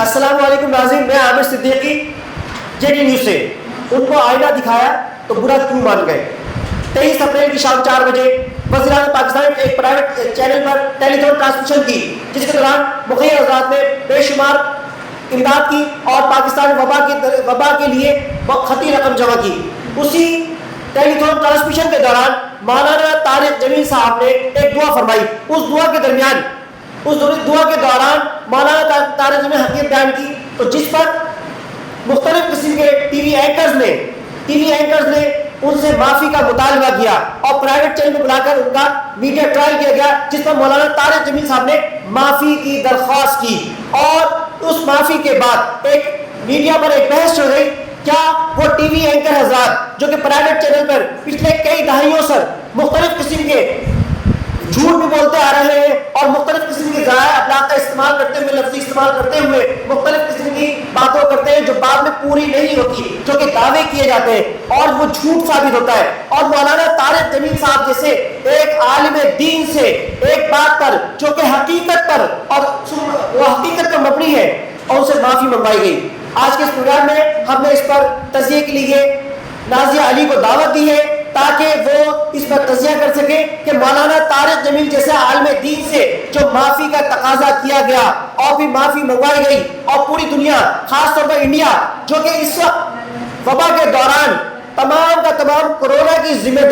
السلام علیکم ناظرین، میں عامر صدیقی جے ڈی نیوز سے۔ ان کو آئینہ دکھایا تو برا کیوں مان گئے؟ 23 اپریل کی شام 4 بجے وزیر اعظم پاکستان ایک پرائیویٹ چینل پر ٹیلی تھون ٹرانسمیشن کی، جس کے دوران مخیر حضرات نے بے شمار امداد کی اور پاکستان وبا کے لیے خطی رقم جمع کی۔ اسی ٹیلی تھون ٹرانسمیشن کے دوران مولانا طارق جمیل صاحب نے ایک دعا فرمائی۔ اس دعا کے دوران مولانا طارق جمیل حقیقت بیان کی، تو جس پر مختلف قسم کے ٹی وی اینکرز نے ان سے معافی کا مطالبہ کیا اور پرائیویٹ چینل کو بلا کر ان کا میڈیا ٹرائل کیا گیا، جس پر مولانا طارق جمیل صاحب نے معافی کی درخواست کی۔ اور اس معافی کے بعد ایک میڈیا پر ایک بحث ہو گئی، کیا وہ ٹی وی اینکر حضرات جو کہ پرائیویٹ چینل پر پچھلے کئی دہائیوں سے مختلف قسم کے جھوٹ بھی بولتے آ رہے ہیں اور مختلف قسم کے ذرائع ابلاغ کا استعمال کرتے ہوئے، لفظی استعمال کرتے ہوئے مختلف قسم کی باتوں کرتے ہیں جو بعد میں پوری نہیں ہوتی، جو کہ دعوے کیے جاتے ہیں اور وہ جھوٹ ثابت ہوتا ہے؟ اور مولانا طارق جمیل صاحب جیسے ایک عالم دین سے ایک بات پر جو کہ حقیقت پر اور وہ حقیقت پر مبنی ہے، اور اسے معافی منگوائی گئی۔ آج کے اس پروگرام میں ہم نے اس پر تجزیے کے لیے نازیہ علی کو دعوت دی ہے تاکہ وہ اس پر تجزیہ کر سکے کہ مولانا طارق جمیل جیسے عالم دین سے جو معافی کا تقاضا کیا گیا اور بھی معافی منگوائی گئی، اور پوری دنیا خاص طور پر انڈیا جو کہ اس وقت وبا کے دوران تمام کا تمام کورونا کی ذمہ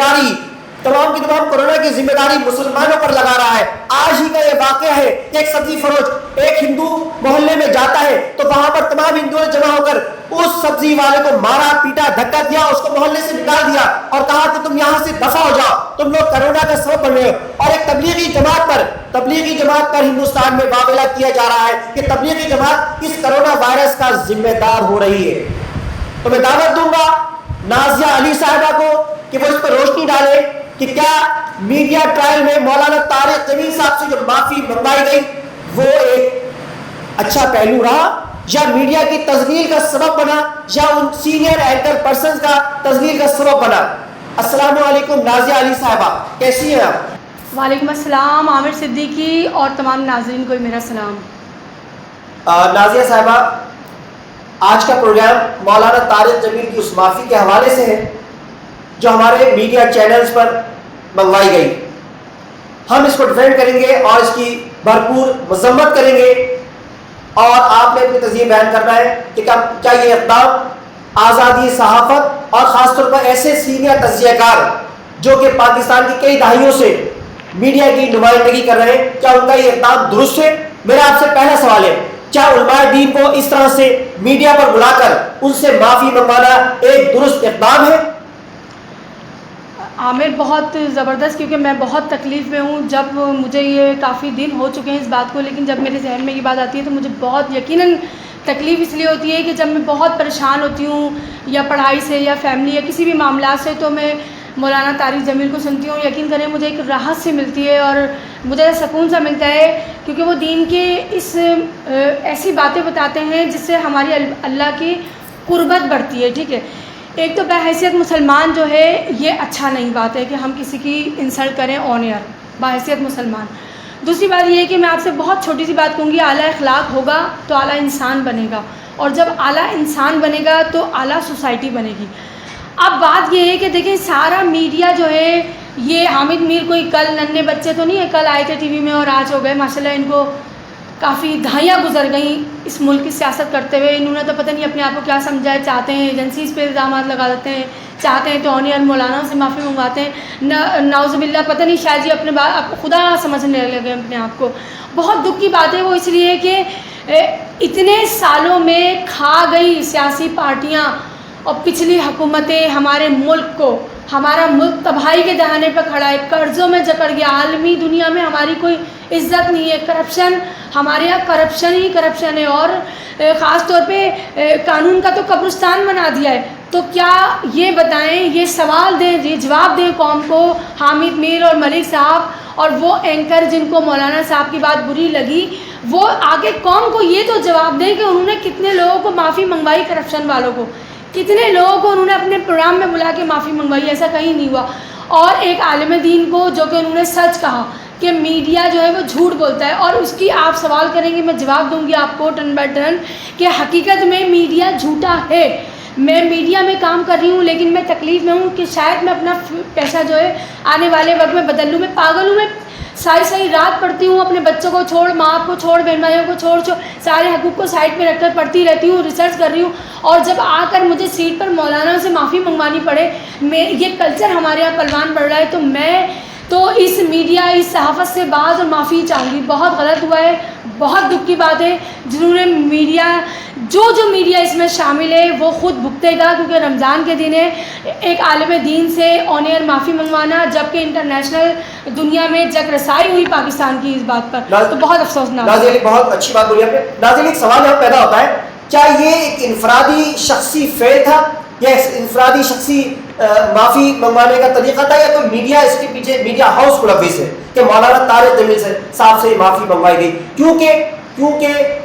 داری مسلمانوں پر لگا رہا ہے۔ آج ہی کا یہ واقعہ ہے کہ ایک سبزی فروش ایک ہندو محلے میں جاتا ہے تو وہاں پر تمام ہندوؤں نے جمع ہو کر اس سبزی والے کو مارا پیٹا دھکا دیا، اس کو محلے سے نکال دیا اور کہا کہ تم یہاں سے دفع ہو جاؤ، تم لوگ کرونا کا سبب بن رہے ہو۔ اور ایک تبلیغی جماعت پر ہندوستان میں واویلا کیا جا رہا ہے کہ تبلیغی جماعت اس کرونا وائرس کا ذمہ دار ہو رہی ہے۔ تو میں دعوت دوں گا نازیہ علی صاحبہ کو کہ وہ اس پر روشنی ڈالے کہ کیا میڈیا ٹرائل میں مولانا طارق جمیل صاحب سے جو معافی منگوائی گئی وہ ایک اچھا پہلو رہا یا میڈیا کی تذلیل کا سبب بنا یا ان سینئر اینکر پرسنز کا تذلیل کا سبب بنا؟ السلام علیکم نازیہ علی صاحبہ، کیسی ہیں آپ؟ وعلیکم السلام عامر صدیقی اور تمام ناظرین کو میرا سلام۔ نازیہ صاحبہ، آج کا پروگرام مولانا طارق جمیل کی اس معافی کے حوالے سے ہے جو ہمارے میڈیا چینلز پر منگوائی گئی۔ ہم اس کو ڈیفینڈ کریں گے اور اس کی بھرپور مذمت کریں گے، اور آپ نے اپنی تجزیہ بیان کرنا ہے کہ کیا یہ اقدام آزادی صحافت اور خاص طور پر ایسے سینئر تجزیہ کار جو کہ پاکستان کی کئی دہائیوں سے میڈیا کی نمائندگی کر رہے ہیں، کیا ان کا یہ اقدام درست ہے؟ میرا آپ سے پہلا سوال ہے، کیا علماء دین کو اس طرح سے میڈیا پر بلا کر ان سے معافی منگوانا ایک درست اقدام ہے؟ عامر، بہت زبردست، کیونکہ میں بہت تکلیف میں ہوں۔ جب مجھے یہ کافی دن ہو چکے ہیں اس بات کو، لیکن جب میرے ذہن میں یہ بات آتی ہے تو مجھے بہت یقیناً تکلیف اس لیے ہوتی ہے کہ جب میں بہت پریشان ہوتی ہوں یا پڑھائی سے یا فیملی یا کسی بھی معاملات سے، تو میں مولانا طارق جمیل کو سنتی ہوں۔ یقین کریں مجھے ایک راحت سی ملتی ہے اور مجھے سکون سا ملتا ہے، کیونکہ وہ دین کے ایسی باتیں بتاتے ہیں جس سے ہماری اللہ کی قربت بڑھتی ہے۔ ٹھیک ہے، ایک تو بحیثیت مسلمان جو ہے یہ اچھا نہیں بات ہے کہ ہم کسی کی انسلٹ کریں آن ایئر بحیثیت مسلمان۔ دوسری بات یہ ہے کہ میں آپ سے بہت چھوٹی سی بات کہوں گی، اعلیٰ اخلاق ہوگا تو اعلیٰ انسان بنے گا، اور جب اعلیٰ انسان بنے گا تو اعلیٰ سوسائٹی بنے گی۔ اب بات یہ ہے کہ دیکھیں سارا میڈیا جو ہے، یہ حامد میر کوئی کل ننھے بچے تو نہیں ہے، کل آئے تھے ٹی وی میں اور آج ہو گئے ماشاءاللہ، ان کو کافی دہائیاں گزر گئیں اس ملک کی سیاست کرتے ہوئے۔ انہوں نے تو پتہ نہیں اپنے آپ کو کیا سمجھا ہے، چاہتے ہیں ایجنسیز پہ الزامات لگا دیتے ہیں، چاہتے ہیں تو آن ایئر مولانا سے معافی منگواتے ہیں، نعوذ باللہ، پتہ نہیں شاید یہ اپنے خدا سمجھنے لگے اپنے آپ کو۔ بہت دکھ کی بات ہے وہ، اس لیے کہ اتنے سالوں میں کھا گئی سیاسی پارٹیاں اور پچھلی حکومتیں ہمارے ملک کو، ہمارا ملک تباہی کے دہانے پہ کھڑا ہے، قرضوں میں جکڑ گیا، عالمی دنیا میں ہماری کوئی عزت نہیں ہے، کرپشن، ہمارے یہاں کرپشن ہی کرپشن ہے، اور خاص طور پہ قانون کا تو قبرستان بنا دیا ہے۔ تو کیا یہ بتائیں، یہ سوال دیں، یہ جواب دیں قوم کو، حامد میر اور ملک صاحب اور وہ اینکر جن کو مولانا صاحب کی بات بری لگی، وہ آگے قوم کو یہ تو جواب دیں کہ انہوں نے کتنے لوگوں کو معافی منگوائی، کرپشن والوں کو کتنے لوگوں کو انہوں نے اپنے پروگرام میں بلا کے معافی منگوائی، ایسا کہیں نہیں ہوا۔ اور ایک عالم دین کو جو کہ انہوں نے سچ کہا کہ میڈیا جو ہے وہ جھوٹ بولتا ہے، اور اس کی آپ سوال کریں گے میں جواب دوں گی آپ کو ٹن بائی ٹن کہ حقیقت میں میڈیا جھوٹا ہے۔ میں میڈیا میں کام کر رہی ہوں لیکن میں تکلیف میں ہوں کہ شاید میں اپنا پیسہ جو ہے آنے والے وقت میں بدل لوں۔ میں پاگل ہوں، میں ساری رات پڑھتی ہوں، اپنے بچوں کو چھوڑ، ماں کو چھوڑ، بہن بھائیوں کو چھوڑ سارے حقوق کو سائڈ پہ رکھ کر پڑھتی رہتی ہوں، ریسرچ کر رہی ہوں، اور جب آ کر مجھے سیٹ پر مولانا سے معافی منگوانی پڑے، یہ کلچر ہمارے یہاں پلوان بڑھ رہا ہے، تو میں تو اس میڈیا، اس صحافت سے باز اور معافی چاہوں گی۔ بہت غلط ہوا ہے، بہت دکھ کی بات ہے۔ جنہوں نے میڈیا، جو میڈیا اس میں شامل ہے وہ خود بھگتے گا، کیونکہ رمضان کے دن ہے، ایک عالم دین سے آن ایئر معافی منگوانا، جبکہ انٹرنیشنل دنیا میں جگ رسائی ہوئی پاکستان کی اس بات پر، تو بہت افسوسناک۔ ناظرین بہت اچھی بات بولی آپ نے۔ ناظرین ایک سوال یہاں پیدا ہوتا ہے، کیا یہ ایک انفرادی شخصی فعل تھا یا انفرادی شخصی معافی منگوانے کا طریقہ تھا، یا کوئی میڈیا اس کے پیچھے میڈیا ہاؤس ملوث ہے کہ مولانا طارق جمیل صاحب سے معافی منگوائی گئی؟ کیونکہ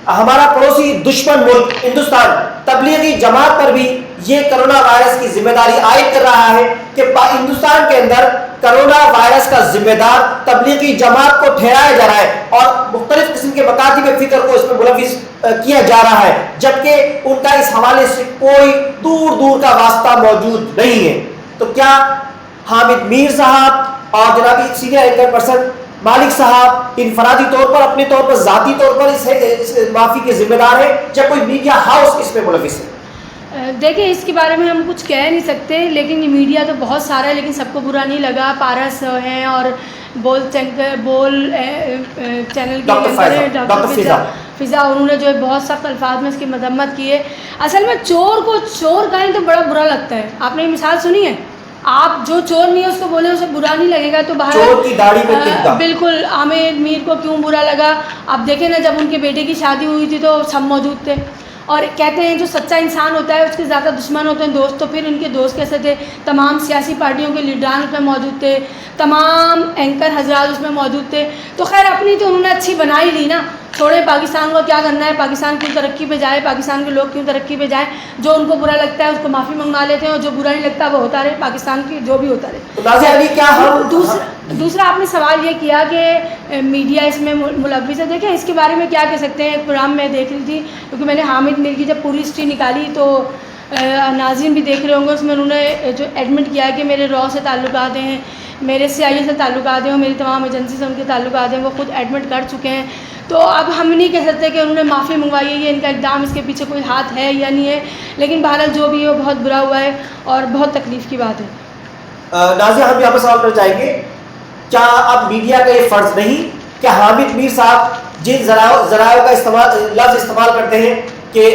ہمارا پڑوسی دشمن ملک ہندوستان تبلیغی جماعت پر بھی یہ کرونا وائرس کی ذمہ داری عائد کر رہا ہے کہ ہندوستان کے اندر کرونا وائرس کا ذمہ دار تبلیغی جماعت کو ٹھہرایا جا رہا ہے اور مختلف قسم کے مکاتب فکر کو اس میں ملوث کیا جا رہا ہے، جبکہ ان کا اس حوالے سے کوئی دور کا واسطہ موجود نہیں ہے۔ تو کیا حامد میر صاحب اور جنابی سینئر اینکر پرسن مالک صاحب انفرادی طور پر، اپنے طور پر، ذاتی طور پر اس معافی کے ذمہ دار ہیں، یا کوئی میڈیا ہاؤس اس میں ملوث ہے؟ دیکھیں اس کے بارے میں ہم کچھ کہہ نہیں سکتے، لیکن یہ میڈیا تو بہت سارا ہے، لیکن سب کو برا نہیں لگا۔ پارس ہیں اور بول چینل کے ڈاکٹر فضا، انہوں نے جو ہے بہت سخت الفاظ میں اس کی مذمت کی ہے۔ اصل میں چور کو چور کہیں تو بڑا برا لگتا ہے۔ آپ نے یہ مثال سنی ہے؟ آپ جو چور نہیں ہے اس کو بولے اسے برا نہیں لگے گا، تو چور کی داڑھی پہ ٹکا۔ بالکل حامد میر کو کیوں برا لگا؟ آپ دیکھیں نا، جب ان کے بیٹے کی شادی ہوئی تھی تو سب موجود تھے، اور کہتے ہیں جو سچا انسان ہوتا ہے اس کے زیادہ دشمن ہوتے ہیں دوست، تو پھر ان کے دوست کیسے تھے؟ تمام سیاسی پارٹیوں کے لیڈران اس میں موجود تھے، تمام اینکر حضرات اس میں موجود تھے، تو خیر اپنی تو انہوں نے اچھی بنا ہی لی نا۔ چھوڑے پاکستان کو کیا کرنا ہے، پاکستان کیوں ترقی پہ جائے، پاکستان کے لوگ کیوں ترقی پہ جائیں، جو ان کو برا لگتا ہے اس کو معافی منگوا لیتے ہیں، اور جو برا نہیں لگتا وہ ہوتا رہے، پاکستان کی جو بھی ہوتا رہے۔ دوسرا آپ نے سوال یہ کیا کہ میڈیا اس میں ملوث ہے۔ دیکھیں اس کے بارے میں کیا کہہ سکتے ہیں، ایک پروگرام میں دیکھ رہی تھی، کیونکہ میں نے حامد میر کی جب پوری ہسٹری نکالی تو ناظرین بھی دیکھ رہے ہوں گے، اس میں انہوں نے جو ایڈمٹ کیا ہے کہ میرے را سے تعلقات ہیں، میرے CIA سے تعلقات ہیں، اور میری تمام ایجنسی سے ان کے تعلقات ہیں، وہ خود ایڈمٹ کر چکے ہیں۔ تو اب ہم نہیں کہہ سکتے کہ انہوں نے معافی منگوائی ہے، یہ ان کا اقدام، اس کے پیچھے کوئی ہاتھ ہے یا نہیں ہے، لیکن بہرحال جو بھی ہے وہ بہت برا ہوا ہے اور بہت تکلیف کی بات ہے۔ ناظرین ہم بھی آپ سے سوال کرنا چاہیں گے، کیا اب میڈیا کا یہ فرض نہیں کہ حامد میر صاحب جن ذرائع کا لفظ استعمال کرتے ہیں کہ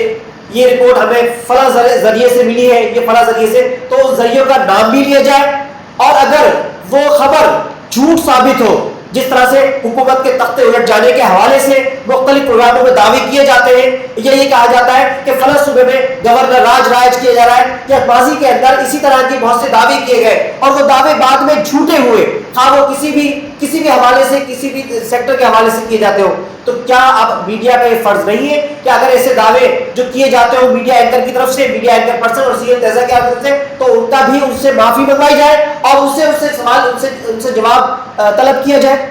یہ رپورٹ ہمیں فلاں ذریعے سے ملی ہے، یہ فلاں ذریعے سے، تو اس ذریعے کا نام بھی لیا جائے، اور اگر وہ خبر جھوٹ ثابت ہو، جس طرح سے حکومت کے تختے الٹ جانے کے حوالے سے مختلف پروگراموں میں دعوے کیے جاتے ہیں، یہ کہا جاتا ہے کہ فلاں صوبے میں گورنر راج کیا جا رہا ہے، یا ماضی کے اندر اسی طرح کی بہت سے دعوے کیے گئے اور وہ دعوے بعد میں جھوٹے ہوئے، خواہ وہ کسی بھی حوالے سے، کسی بھی سیکٹر کے حوالے سے کیے جاتے ہو، تو کیا اب میڈیا کا یہ فرض نہیں ہے کہ اگر ایسے دعوے جو کیے جاتے ہوں میڈیا اینکر کی طرف سے، میڈیا اینکر پرسن اور سینئر تیزا کی طرف سے، تو ان کا بھی ان سے معافی منگوائی جائے اور ان سے جواب طلب کیا جائے؟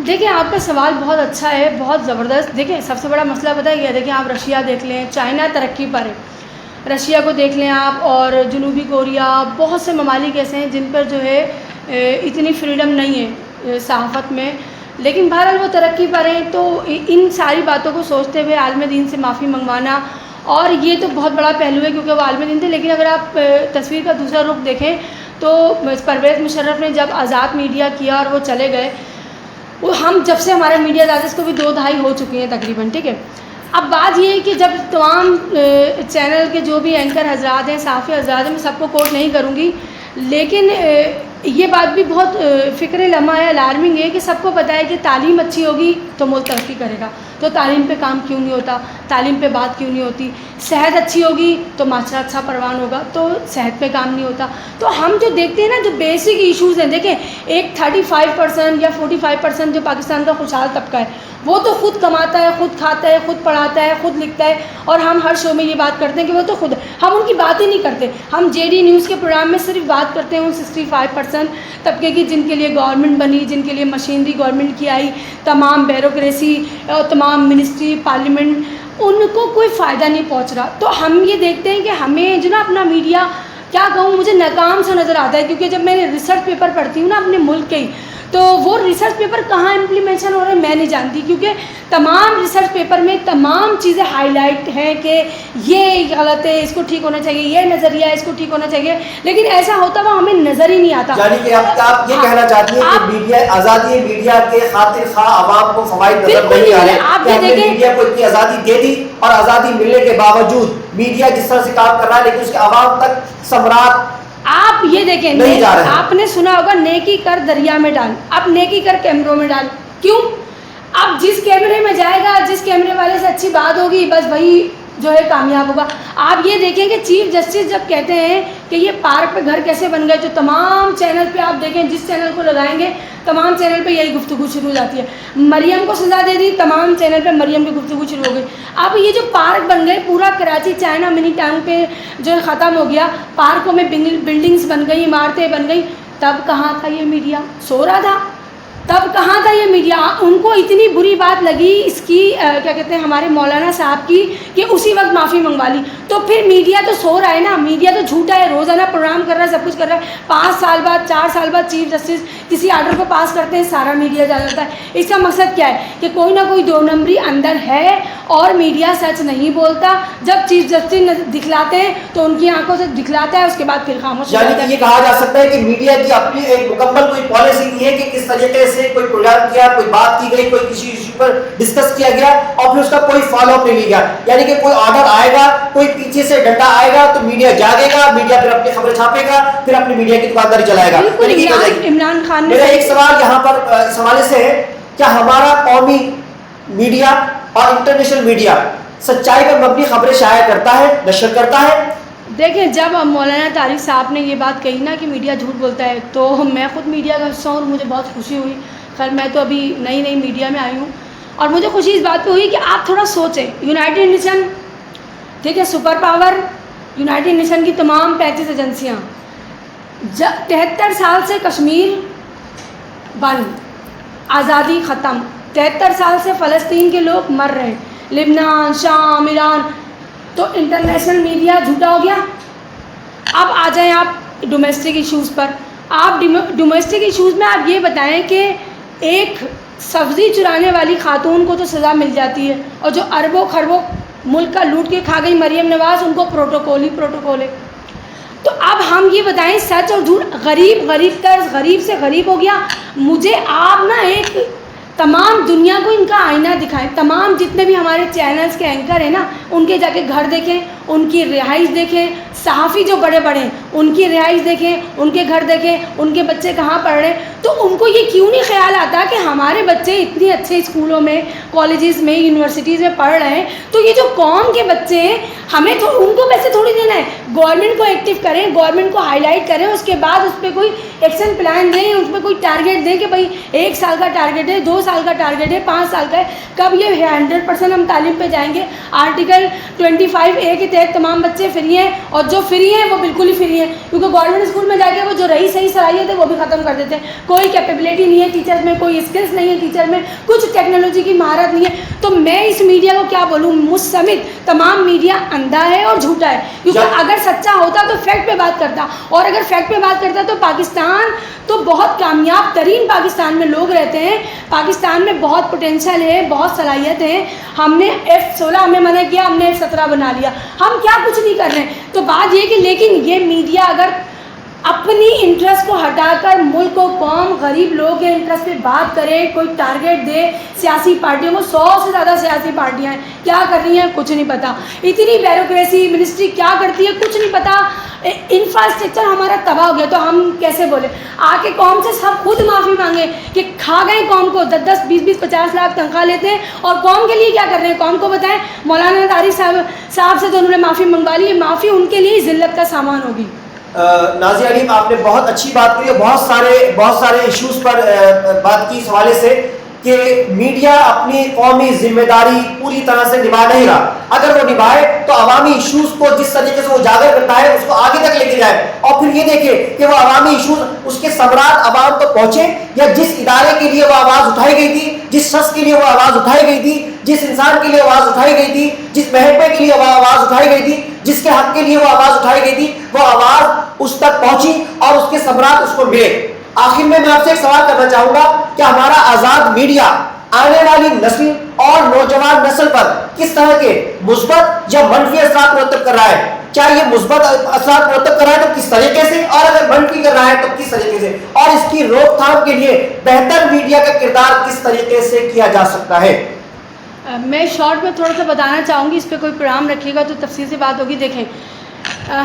دیکھیں آپ کا سوال بہت اچھا ہے، بہت زبردست۔ دیکھیں سب سے بڑا مسئلہ پتہ ہے کیا ہے؟ دیکھیں آپ رشیا دیکھ لیں، چائنا ترقی پر ہے، رشیا کو دیکھ لیں آپ، اور جنوبی کوریا، بہت سے ممالک ایسے ہیں جن پر جو ہے اتنی فریڈم نہیں ہے صحافت میں، لیکن بہرحال وہ ترقی پر ہیں۔ تو ان ساری باتوں کو سوچتے ہوئے عالم دین سے معافی منگوانا، اور یہ تو بہت بڑا پہلو ہے کیونکہ وہ عالم دین تھے، لیکن اگر آپ تصویر کا دوسرا رخ دیکھیں تو پرویز مشرف نے جب آزاد میڈیا کیا اور وہ چلے گئے، وہ ہم جب سے ہمارا میڈیا آزاد اس کو بھی 2 دہائی ہو چکی ہیں تقریباً، ٹھیک ہے۔ اب بات یہ ہے کہ جب تمام چینل کے جو بھی اینکر حضرات ہیں، صحافی حضرات ہیں، میں سب کو کوٹ نہیں کروں گی، لیکن یہ بات بھی بہت فکر لمحہ ہے، الارمنگ ہے کہ سب کو پتہ ہے کہ تعلیم اچھی ہوگی تو ملک ترقی کرے گا، تو تعلیم پہ کام کیوں نہیں ہوتا، تعلیم پہ بات کیوں نہیں ہوتی؟ صحت اچھی ہوگی تو معاشرہ اچھا پروان ہوگا، تو صحت پہ کام نہیں ہوتا۔ تو ہم جو دیکھتے ہیں نا، جو بیسک ایشوز ہیں، دیکھیں ایک 35% یا 45% جو پاکستان کا خوشحال طبقہ ہے، وہ تو خود کماتا ہے, خود کھاتا ہے, خود پڑھاتا ہے, خود لکھتا ہے, اور ہم ہر شو میں یہ بات کرتے ہیں کہ وہ تو خود, ہم ان کی بات ہی نہیں کرتے. ہم جے ڈی نیوز کے پروگرام میں صرف بات کرتے ہیں ان 65% طبقے کی جن کے لیے گورنمنٹ بنی, جن کے لیے مشینری گورنمنٹ کی آئی, تمام بیوروکریسی اور تمام منسٹری پارلیمنٹ, ان کو کوئی فائدہ نہیں پہنچ رہا. تو ہم یہ دیکھتے ہیں کہ ہمیں جو نا اپنا میڈیا, کیا کہوں, مجھے ناکام سا نظر آتا ہے, کیونکہ جب میں ریسرچ پیپر پڑھتی ہوں نا اپنے ملک کے ہی, تو وہ ریسرچ پیپر کہاں امپلیمنٹیشن ہو رہے ہیں میں نہیں جانتی, کیونکہ تمام ریسرچ پیپر میں تمام چیزیں ہائی لائٹ ہیں کہ یہ غلط ہے, اس کو ٹھیک ہونا چاہیے, یہ نظریہ ہے اس کو ٹھیک ہونا چاہیے, لیکن ایسا ہوتا وہ ہمیں نظر ہی نہیں آتا. یعنی کہ آپ یہ کہنا چاہتی ہیں کہ میڈیا, آزادی میڈیا کے خاطر خواہ عوام کو فوائد نظر نہیں آ رہے, آپ کہ یہ ہم نے دیکھیں میڈیا کو اتنی آزادی دے دی, اور آزادی ملنے کے باوجود میڈیا جس طرح سے کام کر رہا ہے لیکن اس کے عوام تک ثمرات آپ یہ دیکھیں, آپ نے سنا ہوگا نیکی کر دریا میں ڈال, اب نیکی کر کیمروں میں ڈال. کیوں؟ اب جس کیمرے میں جائے گا, جس کیمرے والے سے اچھی بات ہوگی, بس وہی جو ہے کامیاب ہوگا. آپ یہ دیکھیں کہ چیف جسٹس جب کہتے ہیں کہ یہ پارک پہ گھر کیسے بن گئے, تو تمام چینل پہ آپ دیکھیں, جس چینل کو لگائیں گے تمام چینل پہ یہی گفتگو شروع ہو جاتی ہے. مریم کو سزا دے دی, تمام چینل پہ مریم کی گفتگو شروع ہو گئی. اب یہ جو پارک بن گئے, پورا کراچی چائنا منی ٹاؤن پہ جو ہے ختم ہو گیا, پارکوں میں بلڈنگز بن گئی, عمارتیں بن گئی, تب کہاں تھا یہ میڈیا؟ سو رہا تھا. تب کہاں تھا یہ میڈیا؟ ان کو اتنی بری بات لگی اس کی, کیا کہتے ہیں, ہمارے مولانا صاحب کی, کہ اسی وقت معافی منگوا لی. تو پھر میڈیا تو سو رہا ہے نا, میڈیا تو جھوٹا ہے, روزانہ پروگرام کر رہا ہے, سب کچھ کر رہا ہے, 5 سال بعد 4 سال بعد چیف جسٹس کسی آرڈر کو پاس کرتے ہیں, سارا میڈیا جا جاتا ہے. اس کا مقصد کیا ہے کہ کوئی نہ کوئی 2 نمبری اندر ہے, اور میڈیا سچ نہیں بولتا. جب چیف جسٹس دکھلاتے ہیں تو ان کی آنکھوں سے دکھلاتا ہے, اس کے بعد پھر خاموش. یعنی کہ یہ کہا جا سکتا ہے کہ میڈیا کی اپنی ایک مکمل کوئی پالیسی نہیں ہے کہ کس طریقے سے کوئی پروگرام کیا, کوئی بات کی گئی, کوئی کسی ایشو پر ڈسکس کیا گیا اور پھر اس کا کوئی فالو اپ نہیں لیا گیا. یعنی کہ کوئی آرڈر آئے گا, کوئی پیچھے سے ڈنڈا آئے گا تو میڈیا جاگے گا, میڈیا پھر اپنی خبریں چھاپے گا, پھر اپنی میڈیا کی دکانداری چلائے گا. عمران خان نے, میرا ایک سوال یہاں پر اس حوالے سے ہے, کیا ہمارا قومی میڈیا اور انٹرنیشنل میڈیا سچائی پر مبنی خبریں شائع کرتا ہے, نشر کرتا ہے؟ دیکھیں, جب مولانا طارق صاحب نے یہ بات کہی نا کہ میڈیا جھوٹ بولتا ہے, تو میں خود میڈیا کا حصہ ہوں اور مجھے بہت خوشی ہوئی. خیر میں تو ابھی نئی میڈیا میں آئی ہوں, اور مجھے خوشی اس بات پہ ہوئی کہ آپ تھوڑا سوچیں. یونائٹڈ نیشن, ٹھیک ہے, سپر پاور, یونائٹڈ نیشن کی تمام 35 ایجنسیاں, 73 سال سے کشمیر بند, آزادی ختم, 73 سال سے فلسطین کے لوگ مر رہے ہیں, لبنان, شام, ایران, تو انٹرنیشنل میڈیا جھوٹا ہو گیا. اب آ جائیں آپ ڈومیسٹک ایشوز پر. آپ ڈومیسٹک ایشوز میں آپ یہ بتائیں کہ ایک سبزی چرانے والی خاتون کو تو سزا مل جاتی ہے, اور جو اربوں خربوں ملک کا لوٹ کے کھا گئی مریم نواز, ان کو پروٹوکول ہے. تو اب ہم یہ بتائیں سچ اور جھوٹ. غریب طرز غریب سے غریب ہو گیا. مجھے آپ نا ایک تمام دنیا کو ان کا آئینہ دکھائیں. تمام جتنے بھی ہمارے چینلز کے اینکر ہیں نا, ان کے جا کے گھر دیکھیں, ان کی رہائش دیکھیں. صحافی جو بڑے ہیں ان کی رہائش دیکھیں, ان کے گھر دیکھیں, ان کے بچے کہاں پڑھ رہے ہیں. تو ان کو یہ کیوں نہیں خیال آتا کہ ہمارے بچے اتنے اچھے اسکولوں میں, کالجز میں, یونیورسٹیز میں پڑھ رہے ہیں, تو یہ جو قوم کے بچے ہیں ہمیں تو ان کو پیسے تھوڑی دینا ہے. گورنمنٹ کو ایکٹیو کریں, گورنمنٹ کو ہائی لائٹ کریں, اس کے بعد اس پہ کوئی ایکشن پلان دیں, اس پہ کوئی ٹارگیٹ دیں کہ بھائی 1 سال کا ٹارگیٹ ہے, 2 سال کا ٹارگیٹ ہے, 5 سال کا ہے. کب یہ 100% ہم تعلیم پہ جائیں گے؟ آرٹیکل 25A کے تحت تمام بچے فری ہیں, اور جو فری ہیں وہ بالکل ہی فری ہیں, کیونکہ گورنمنٹ اسکول میں جا کے وہ جو صحیح صلاحیت ہے وہ بھی ختم کر دیتے ہیں. کوئی کیپیبلٹی نہیں ہے ٹیچر میں, کوئی اسکلس نہیں ہے ٹیچر میں, کچھ ٹیکنالوجی کی مہارت نہیں ہے. تو میں اس میڈیا کو کیا بولوں, مجھ سمیت تمام میڈیا اندھا ہے اور جھوٹا ہے. کیونکہ اگر سچا ہوتا تو فیکٹ پہ بات کرتا, اور اگر فیکٹ پہ بات کرتا تو پاکستان تو بہت کامیاب ترین پاکستان میں لوگ رہتے ہیں. پاکستان میں بہت پوٹینشیل ہے, بہت صلاحیت ہے. ہم نے F-16 ہمیں منع کیا, ہم نے F-17 بنا لیا, ہم کیا کچھ نہیں کر رہے ہیں. تو بات یہ کہ لیکن یہ میڈیا اگر اپنی انٹرسٹ کو ہٹا کر ملک و قوم, غریب لوگ کے انٹرسٹ پہ بات کرے, کوئی ٹارگیٹ دے, سیاسی پارٹیوں کو, 100 سے زیادہ سیاسی پارٹیاں ہیں, کیا کر رہی ہیں کچھ نہیں پتا. اتنی بیوروکریسی, منسٹری کیا کرتی ہے کچھ نہیں پتا. انفراسٹرکچر ہمارا تباہ ہو گیا, تو ہم کیسے بولے؟ آ کے قوم سے سب خود معافی مانگے کہ کھا گئے قوم کو, 10-10, 20-20, 50 لاکھ تنخواہ لیتے ہیں, اور قوم کے لیے کیا کر رہے ہیں قوم کو بتائیں. مولانا طارق صاحب سے تو انہوں نے معافی منگوا لی, معافی ان کے لیے ذلت کا سامان ہوگی. نازیہ علیم, آپ نے بہت اچھی بات کی, بہت سارے ایشوز پر بات کی اس حوالے سے. کہ میڈیا اپنی قومی ذمہ داری پوری طرح سے نبھا نہیں رہا. اگر وہ نبھائے تو عوامی ایشوز کو جس طریقے سے وہ اجاگر کرتا ہے اس کو آگے تک لے کے جائے, اور پھر یہ دیکھے کہ وہ عوامی ایشوز اس کے ثمرات عوام تک پہنچے, یا جس ادارے کے لیے وہ آواز اٹھائی گئی تھی, جس شخص کے لیے وہ آواز اٹھائی گئی تھی, جس انسان کے لیے آواز اٹھائی گئی تھی, جس محکمے کے لیے وہ آواز اٹھائی گئی تھی, جس کے حق کے لیے وہ آواز اٹھائی گئی تھی, وہ آواز اس تک پہنچی اور اس کے ثمرات اس کو ملے. آخر میں آپ سے ایک سوال کرنا چاہوں گا کہ ہمارا آزاد میڈیا آنے والی نسل اور نوجوان نسل پر کس طرح کے مثبت یا منفی اثرات مرتب کر رہا ہے؟ کیا یہ مثبت اثرات مرتب کر رہا ہے تو کس طریقے سے, اور اگر منفی کر رہا ہے تو کس طریقے سے, اور اس کی روک تھام کے لیے بہتر میڈیا کا کردار کس طریقے سے کیا جا سکتا ہے؟ میں شارٹ میں تھوڑا سا بتانا چاہوں گی, اس پہ کوئی پروگرام رکھیے گا تو تفصیل سے بات ہوگی. دیکھیں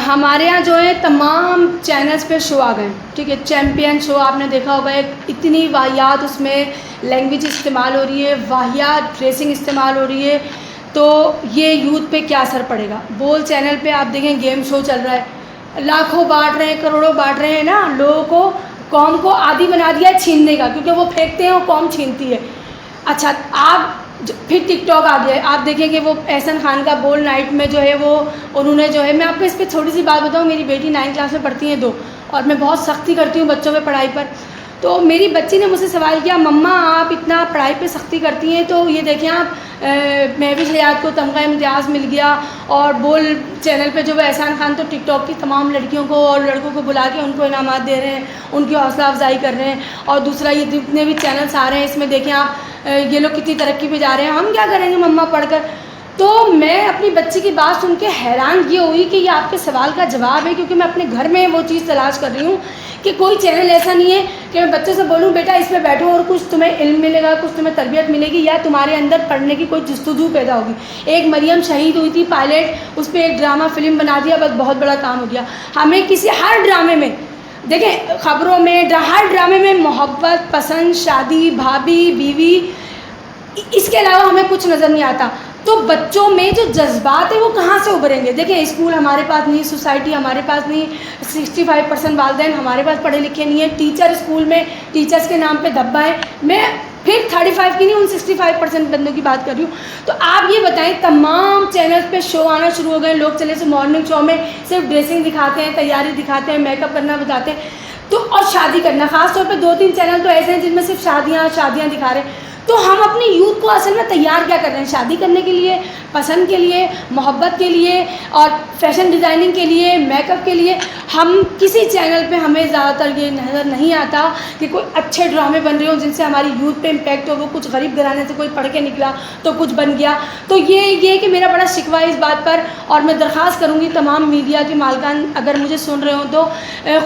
ہمارے یہاں جو ہے تمام چینلز پہ شو آ گئے, ٹھیک ہے, چیمپئن شو آپ نے دیکھا ہوگا, ایک اتنی واحیات اس میں لینگویج استعمال ہو رہی ہے, واحیات ڈریسنگ استعمال ہو رہی ہے, تو یہ یوتھ پہ کیا اثر پڑے گا. بول چینل پہ آپ دیکھیں گیم شو چل رہا ہے, لاکھوں بانٹ رہے ہیں, کروڑوں بانٹ رہے ہیں نا, لوگوں کو قوم کو عادی بنا دیا ہے چھیننے کا, کیونکہ وہ پھینکتے ہیں اور قوم چھینتی ہے. اچھا آپ پھر ٹک ٹاک آ گیا ہے, آپ دیکھیں کہ وہ احسن خان کا بول نائٹ میں جو ہے وہ انہوں نے جو ہے, میں آپ کو اس پہ تھوڑی سی بات بتاؤں, میری بیٹی 9 کلاس میں پڑھتی ہیں 2, اور میں بہت سختی کرتی ہوں بچوں پہ پڑھائی پر. تو میری بچی نے مجھ سے سوال کیا, مما آپ اتنا پڑھائی پہ سختی کرتی ہیں, تو یہ دیکھیں آپ مہوش حیات کو تمغہ امتیاز مل گیا, اور بول چینل پہ جو وہ احسان خان تو ٹک ٹاک کی تمام لڑکیوں کو اور لڑکوں کو بلا کے ان کو انعامات دے رہے ہیں, ان کی حوصلہ افزائی کر رہے ہیں. اور دوسرا یہ جتنے بھی چینلس آ رہے ہیں اس میں دیکھیں آپ یہ لوگ کتنی ترقی پہ جا رہے ہیں, ہم کیا کریں گے مما پڑھ کر. تو میں اپنی بچی کی بات سن کے حیران یہ ہوئی کہ یہ آپ کے سوال کا جواب ہے, کیونکہ میں اپنے گھر میں وہ چیز تلاش کر رہی ہوں کہ کوئی چینل ایسا نہیں ہے کہ میں بچوں سے بولوں بیٹا اس پہ بیٹھو اور کچھ تمہیں علم ملے گا, کچھ تمہیں تربیت ملے گی, یا تمہارے اندر پڑھنے کی کوئی جستجو پیدا ہوگی. ایک مریم شہید ہوئی تھی پائلٹ, اس پہ ایک ڈرامہ فلم بنا دیا, بس بہت بڑا کام ہو گیا. ہمیں کسی ہر ڈرامے میں دیکھیں, خبروں میں, ہر ڈرامے میں محبت, پسند, شادی, بھابھی, بیوی, اس کے علاوہ ہمیں کچھ نظر نہیں آتا. تو بچوں میں جو جذبات ہیں وہ کہاں سے ابھریں گے؟ دیکھیں اسکول ہمارے پاس نہیں, سوسائٹی ہمارے پاس نہیں, 65% والدین ہمارے پاس پڑھے لکھے نہیں ہیں, ٹیچر اسکول میں ٹیچرس کے نام پہ دھبا ہے. میں پھر 35 کی نہیں, ان 65% بندوں کی بات کر رہی ہوں. تو آپ یہ بتائیں, تمام چینلز پہ شو آنا شروع ہو گئے, لوگ چلے سے مارننگ شو میں صرف ڈریسنگ دکھاتے ہیں, تیاری دکھاتے ہیں, میک اپ کرنا بتاتے ہیں, تو اور شادی کرنا, خاص طور پہ 2-3 چینل تو ایسے ہیں جن میں صرف شادیاں دکھا رہے ہیں. تو ہم اپنی یوتھ کو اصل میں تیار کیا کر رہے ہیں؟ شادی کرنے کے لیے, پسند کے لیے, محبت کے لیے, اور فیشن ڈیزائننگ کے لیے, میک اپ کے لیے. ہم کسی چینل پہ ہمیں زیادہ تر یہ نظر نہیں آتا کہ کوئی اچھے ڈرامے بن رہے ہوں جن سے ہماری یوتھ پہ امپیکٹ ہو. وہ کچھ غریب گھرانے سے کوئی پڑھ کے نکلا تو کچھ بن گیا. تو یہ کہ میرا بڑا شکوہ ہے اس بات پر, اور میں درخواست کروں گی تمام میڈیا کے مالکان اگر مجھے سن رہے ہوں تو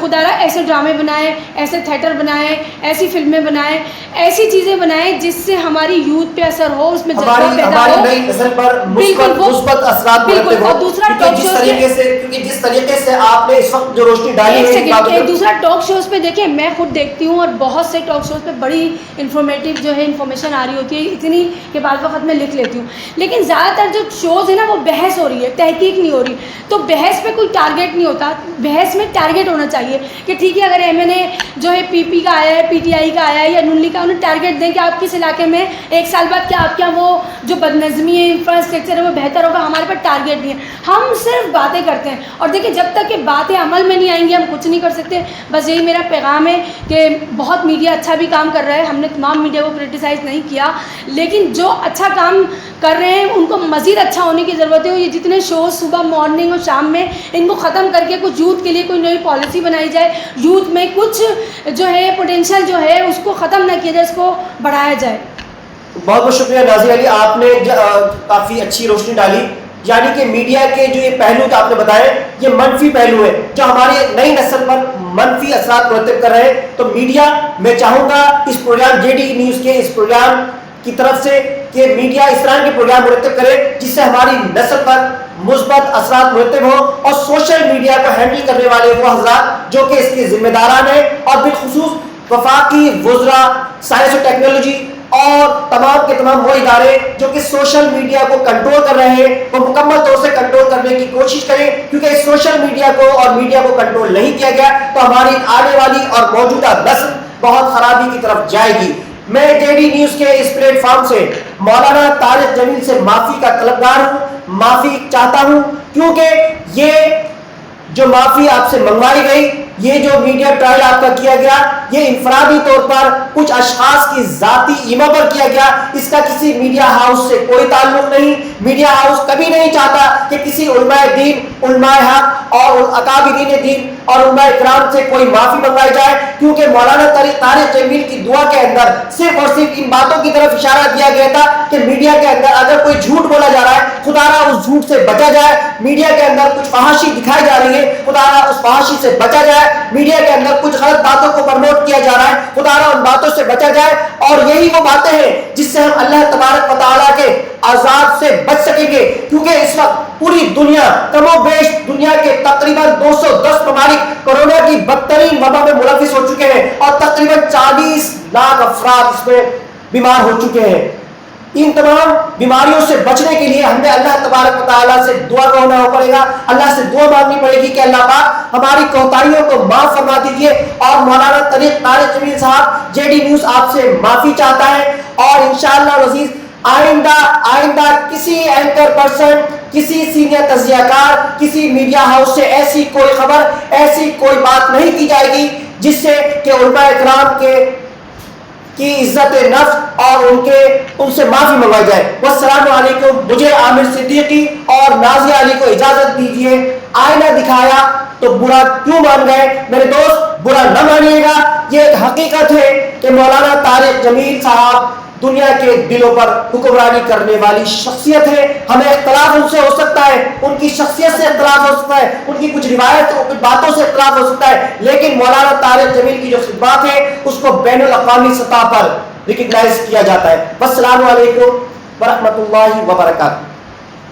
خدا را ایسے ڈرامے بنائیں, ایسے تھیٹر بنائیں, ایسی فلمیں بنائیں, ایسی چیزیں بنائیں جس سے ہماری یوتھ پہ اثر ہو, اس میں جذبہ پیدا ہو, نئی نسل پر مثبت اثرات مرتب ہو. دوسرا جس طریقے سے آپ نے اس وقت جو روشنی ڈالی ہے, دوسرا ٹاک شوز پہ دیکھیں, میں خود دیکھتی ہوں اور بہت سے ٹاک شوز پہ بڑی انفارمیٹیو جو ہے انفارمیشن آ رہی ہوتی ہے, اتنی کہ بعض وقت میں لکھ لیتی ہوں. لیکن زیادہ تر جو شوز ہیں نا وہ بحث ہو رہی ہے, تحقیق نہیں ہو رہی. تو بحث پہ کوئی ٹارگیٹ نہیں ہوتا, بحث میں ٹارگیٹ ہونا چاہیے کہ ٹھیک ہے اگر ایم این اے جو ہے پی پی کا آیا ہے, پی ٹی آئی کا آیا ہے, یا ننلی کا, انہیں ٹارگیٹ دیں کہ آپ کس علاقے میں 1 سال بعد کیا آپ کیا وہ جو بدنظمی ہے, انفراسٹرکچر ہے وہ بہتر ہوگا. ہمارے پاس ٹارگیٹ نہیں ہے, ہم صرف باتیں کرتے ہیں. اور دیکھیں جب تک کہ باتیں عمل میں نہیں آئیں گی ہم کچھ نہیں کر سکتے. بس یہی میرا پیغام ہے کہ بہت میڈیا اچھا بھی کام کر رہا ہے, ہم نے تمام میڈیا کو کرٹیسائز نہیں کیا, لیکن جو اچھا کام کر رہے ہیں ان کو مزید اچھا ہونے کی ضرورت ہے. یہ جتنے شوز صبح مارننگ اور شام میں, ان کو ختم کر کے کچھ یوتھ کے لیے کوئی نئی پالیسی بنائی جائے, یوتھ میں کچھ جو ہے پوٹینشیل جو ہے اس کو ختم نہ کیا جائے, اس کو بڑھایا جائے. بہت بہت شکریہ ناظر علی, آپ نے کافی اچھی روشنی ڈالی. یعنی کہ میڈیا کے جو یہ پہلو تو آپ نے بتائے, یہ منفی پہلو ہے جو ہماری نئی نسل پر منفی اثرات مرتب کر رہے ہیں. تو میڈیا, میں چاہوں گا اس پروگرام جے ڈی نیوز کے اس پروگرام کی طرف سے کہ میڈیا اس طرح کے پروگرام مرتب کرے جس سے ہماری نسل پر مثبت اثرات مرتب ہوں, اور سوشل میڈیا کو ہینڈل کرنے والے وہ حضرات جو کہ اس کے ذمہ داران ہیں, اور بالخصوص وفاقی وزراء سائنس و ٹیکنالوجی اور تمام کے تمام وہ ادارے جو کہ سوشل میڈیا کو کنٹرول کر رہے ہیں, وہ مکمل طور سے کنٹرول کرنے کی کوشش کریں. کیونکہ اس سوشل میڈیا کو اور میڈیا کو کنٹرول نہیں کیا گیا تو ہماری آنے والی اور موجودہ نسل بہت خرابی کی طرف جائے گی. میں جے ڈی نیوز کے اس پلیٹ فارم سے مولانا طارق جمیل سے معافی کا طلبگار ہوں, معافی چاہتا ہوں, کیونکہ یہ جو معافی آپ سے منگوائی گئی, یہ جو میڈیا ٹرائل آپ کا کیا گیا, یہ انفرادی طور پر کچھ اشخاص کی ذاتی ایما پر کیا گیا, اس کا کسی میڈیا ہاؤس سے کوئی تعلق نہیں. میڈیا ہاؤس کبھی نہیں چاہتا کہ کسی علماء دین, علماء حق اور اکابرین دین اور علماء اکرام سے کوئی معافی منگوائی جائے, کیونکہ مولانا طارق جمیل کی دعا کے اندر صرف اور صرف ان باتوں کی طرف اشارہ کیا گیا تھا کہ میڈیا کے اندر اگر کوئی جھوٹ بولا جا رہا ہے, خدا را اس جھوٹ سے بچا جائے. میڈیا کے اندر کچھ فحاشی دکھائی جا رہی ہے, خدا را اس فحاشی سے بچا جائے. میڈیا کے اندر کچھ غلط باتوں کو پروموٹ کیا جا رہا ہے, خدا را ان باتوں سے بچا جائے. اور یہی وہ باتیں ہیں جس سے ہم اللہ تبارک و تعالیٰ کے عذاب سے بچ سکیں گے, کیونکہ اس وقت پوری دنیا, کم و بیش دنیا کے تقریباً 210 ممالک کورونا کی بدترین وبا میں ملوث ہو چکے ہیں اور تقریباً 40 لاکھ افراد اس میں بیمار ہو چکے ہیں. ان تمام بیماریوں سے بچنے کے لیے ہمیں اللہ تبارک و تعالیٰ سے دعا ہونا پڑے گا, اللہ سے دعا مانگنی پڑے گی کہ اللہ پاک ہماری کوتاہیوں کو معاف فرما دیجیے. اور مولانا طارق جمیل صاحب, جے ڈی نیوز آپ سے معافی چاہتا ہے, اور انشاءاللہ العزیز آئندہ کسی اینکر پرسن, کسی سینئر تجزیہ کار, کسی میڈیا ہاؤس سے ایسی کوئی خبر, ایسی کوئی بات نہیں کی جائے گی جس سے کہ علماء اکرام کی عزت نفس اور ان سے معافی منگوائی جائے. والسلام علیکم. مجھے عامر صدیقی اور نازیہ علی کو اجازت دیجیے. آئینہ دکھایا تو برا کیوں مان گئے؟ میرے دوست, برا نہ مانیے گا. یہ ایک حقیقت ہے کہ مولانا طارق جمیل صاحب دنیا کے دلوں پر حکمرانی کرنے والی شخصیت ہے. ہمیں اختلاف ان سے ہو سکتا ہے, ان کی شخصیت سے اختلاف ہو سکتا ہے, ان کی کچھ روایت اور کچھ باتوں سے اختلاف ہو سکتا ہے, لیکن مولانا طارق جمیل کی جو خدمات ہے اس کو بین الاقوامی سطح پر ریکگنائز کیا جاتا ہے. والسلام علیکم ورحمۃ اللہ وبرکاتہ.